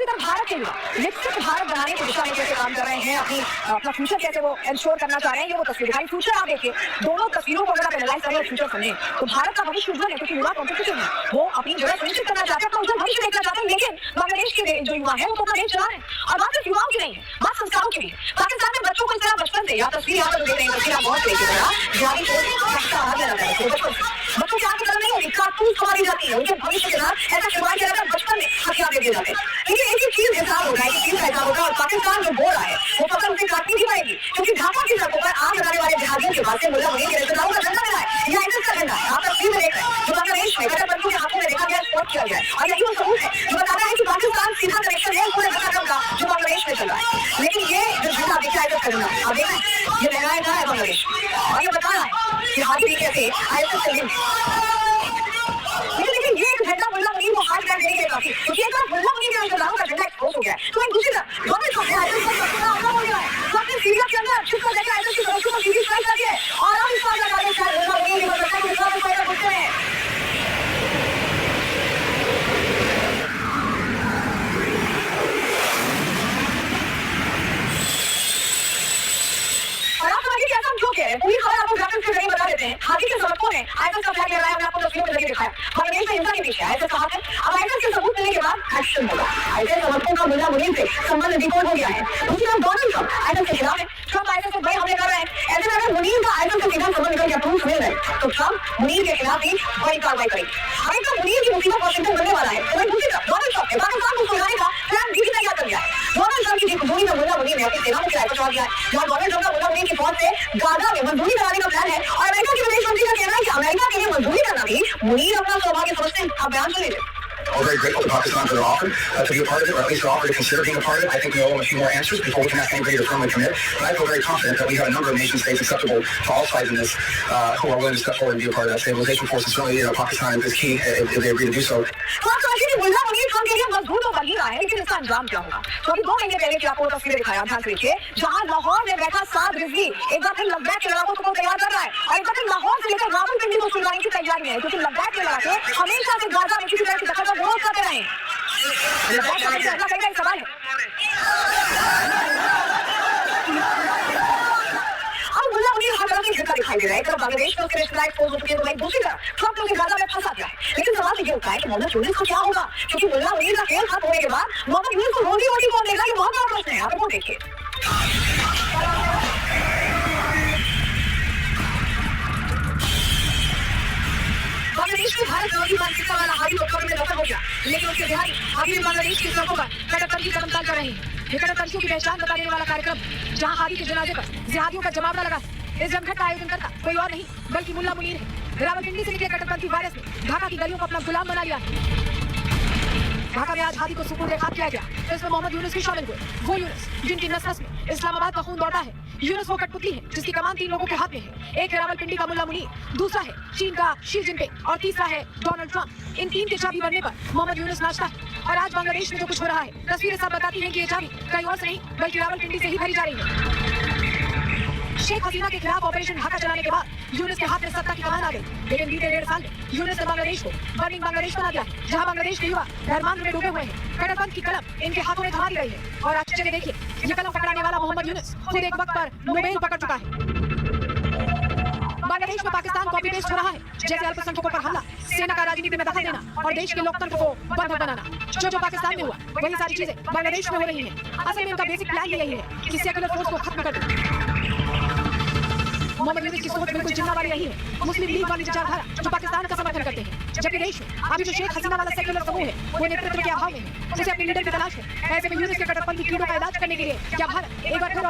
दूसरी तरफ भारत के युवा विकसित भारत बनाने की दिशा में कैसे काम कर रहे हैं, अपना फ्यूचर कैसे वो इंश्योर करना चाह रहे हैं, ये वो तस्वीर दिखाई। फ्यूचर आप देखिए, दोनों तस्वीरों को अगर आप एनालाइज करें फ्यूचर समझें तो भारत का भविष्य उज्जवल है, क्योंकि युवा कॉम्पिटिटिव है, वो अपनी जगह सुनिश्चित करना चाहते हैं, अपना उज्जवल भविष्य देखना चाहते हैं। लेकिन बांग्लादेश के जो युवा है वो तो अपना देश चला रहे हैं, और बात सिर्फ युवाओं की नहीं है, बात संस्कारों की है। पाकिस्तान में बच्चों को इस तरह बचपन से या तस्वीर यहाँ पर देख रहे हैं, तस्वीर आप बहुत देखिए बच्चों के आगे नहीं होगी, कारतूस हमारी जाती है, उनके भविष्य के साथ ऐसा शुरुआत किया जाता है, बचपन में हथियार दे दिए जाते हैं। लेकिन एक ही चीज हिसाब होगा, एक चीज हिसाब होगा, और पाकिस्तान जो बोल रहा है वो फसल उसे काटनी नहीं पड़ेगी, क्योंकि ढाका की सड़कों पर आग लगाने वाले जहाजों के बाद से मुल्ला मुनीर के रिश्तेदारों का झंडा मिला है, या आईएसआई का झंडा है। आप तस्वीर में देख रहे हैं जो बांग्लादेश में कट्टरपंथियों के हाथों में देखा गया, स्पॉट किया गया, और यही वो सबूत है जो बताता है कि पाकिस्तान सीधा कनेक्शन है पूरे घटनाक्रम का जो बांग्लादेश में चल रहा है। लेकिन ये जो झंडा देखा है आप देख रहे हैं, ये लहराया जा रहा है बांग्लादेश, और ये बता रहा है कि हाथी तरीके से आईएसआई से लिंक। लेकिन ये एक झंडा मुल्ला मुनीर को हाथ कर देने के काफी, क्योंकि एक बार मुल्ला मुनीर के रिश्तेदारों का झंडा एक्सपोज हो गया है, तो एक दूसरी तरफ डोनाल्ड ट्रंप हो गया है, तो अपने सीरिया के अंदर छुप कर देखा आईएसआई की तरफ को सीधी स्ट्राइक करती है, और अब इस बार लगा देता है मुल्ला मुनीर की मदद से इस्लाम को फायदा करते हैं। पूरी खबर आपको ग्राफिक्स के जरिए बता देते हैं। हाथी के समर्थकों ने आईएसआई का फ्लैग लहराया, हमने आपको तस्वीरों के जरिए दिखाया। बांग्लादेश में हिंसा के पीछे आईएसआई का हाथ है। अब आईएसआई के सबूत मिलने के बाद एक्शन होगा। आईएसआई समर्थकों का मुल्ला मुनीर से संबंध डिपोर्ट हो गया है। दूसरी तरफ डोनाल्ड ट्रंप आईएसआई के खिलाफ है। ट्रंप आईएसआई पर बड़े हमले कर रहे हैं। ऐसे में अगर मुनीर का आईएसआई से सीधा संबंध निकल के प्रूफ मिल रहे तो ट्रंप मुनीर के खिलाफ भी बड़ी कार्रवाई करेगी। अगर तो मुनीर की मुसीबत वाशिंगटन बनने वाला है, तो दूसरी तरफ डोनाल्ड ट्रंप ने पाकिस्तान को सुलझाने का प्लान भी तैयार कर लिया है। डोनाल्ड ट्रंप की दूरी में मुल्ला मुनीर ने अपनी सेना को खिलाफ चढ़ा दिया है, जहां डोनाल्ड ट्रंप का मुल्ला मुनीर की फौज से गाजा में मंजूरी कराने का प्लान है, और अमेरिका के विदेश मंत्री का कहना है कि अमेरिका के लिए मंजूरी करना भी मुनीर अपना सौभाग्य समझते हैं। आप बयान सुन लीजिए। We're very grateful to Pakistan for their offer to be a part of it, or at least their offer to consider being a part of it. I think we owe them a few more answers before we can ask anybody to firmly commit. But I feel very confident that we have a number of nation states acceptable to all sides in this who are willing to step forward and be a part of that stabilization force. And certainly, Pakistan is key if they agree to do so. Mulla Munir Trump के लिए मजबूत होकर ही रहा है, लेकिन इसका अंजाम क्या होगा? तो अभी 2 महीने पहले की आपको तस्वीरें दिखाया, ध्यान से देखिए, जहां लाहौर में बैठा साद रिजवी एक बार फिर लद्दाख के लड़ाकों को तैयार कर रहा है, और एक बार फिर लाहौर से लेकर रावलपिंडी को सुलझाने की तैयारी है, क्योंकि लद्दाख के लड़ाके हमेशा से गाजा में किसी तरह की दखल का विरोध करते रहे। सवाल है मुल्ला मुनीर हर तरह की झटका दिखाई दे रहा है। एक तरफ बांग्लादेश में उसके रिश्तेदार एक्सपोज हो चुके हैं, तो वहीं दूसरी तरफ ट्रंप उसे गाजा में फंसा दिया है। लेकिन सवाल ये उठता है कि मोहम्मद यूनुस को क्या होगा, क्योंकि मुल्ला मुनीर का खेल खत्म होने के बाद मोहम्मद यूनुस को रोजी रोटी कौन देगा, ये बहुत बड़ा प्रश्न है। आप वो देखिए, बांग्लादेश में भारत विरोधी मानसिकता वाला हादी तो खबर में दखल हो गया, लेकिन उसके बिहारी अभी बांग्लादेश की सड़कों पर कट्टरपंथी कदमताल कर रहे हैं। ये कट्टरपंथियों की पहचान बता देने वाला कार्यक्रम, जहां हादी के जनाजे पर जिहादियों का जमावड़ा लगा, इस जमघट का आयोजन करता कोई और नहीं बल्कि मुल्ला मुनीर है। रावलपिंडी से निकले कट्टरपंथी वायरस ने ढाका की गलियों को अपना गुलाम बना लिया। ढाका में आज हादी को सुकून देखा किया गया, तो इसमें मोहम्मद यूनुस भी शामिल हुए। वो यूनुस जिनकी नस-नस में इस्लामाबाद का खून दौड़ता है। यूनुस वो कठपुतली है जिसकी कमान 3 लोगों के हाथ में है। एक है रावलपिंडी का मुल्ला मुनीर, दूसरा है चीन का शी जिनपिंग, और तीसरा है डोनाल्ड ट्रंप। इन 3 के चाबी बनने पर मोहम्मद यूनुस नाचता है। और आज बांग्लादेश में जो कुछ हो रहा है, तस्वीरें सब बताती हैं कि ये चाबी कहीं और से नहीं बल्कि रावलपिंडी से ही भरी जा रही है। शेख हसीना के खिलाफ ऑपरेशन ढाका चलाने के बाद यूनुस के हाथ में सत्ता की कमान आ गई, लेकिन बीते 1.5 साल में यूनुस ने बांग्लादेश को बर्निंग बांग्लादेश बना दिया, जहां बांग्लादेश के युवा धर्मांध में डूबे हुए हैं। कट्टरपंथ की कलम इनके हाथों में थमा दी गई है, और आश्चर्य देखिए, ये कलम पकड़ाने वाला मोहम्मद यूनुस खुद एक वक्त पर नोबेल पकड़ चुका है। बांग्लादेश में पाकिस्तान कॉपी पेस्ट हो रहा है, जैसे अल्पसंख्यकों पर हमला, सेना का राजनीति में दखल देना, और देश के लोकतंत्र को बंधक बनाना। जो पाकिस्तान में हुआ, वही सारी चीजें बांग्लादेश में हो रही हैं। असल में उनका बेसिक प्लान यही है कि सेक्युलर फोर्स को खत्म कर दें। मोहम्मद यूनुस की सोच बिल्कुल जिन्ना वाली नहीं है, मुस्लिम लीग वाली विचारधारा जो पाकिस्तान का समर्थन करते हैं। जबकि देश में अभी जो शेख हसीना वाला सेक्युलर समूह है, वो नेतृत्व के अभाव में है, जिसे अपनी लीडर की तलाश है। ऐसे में यूनुस के कट्टरपंथी कीड़ों का इलाज करने के लिए क्या भारत एक बार फिर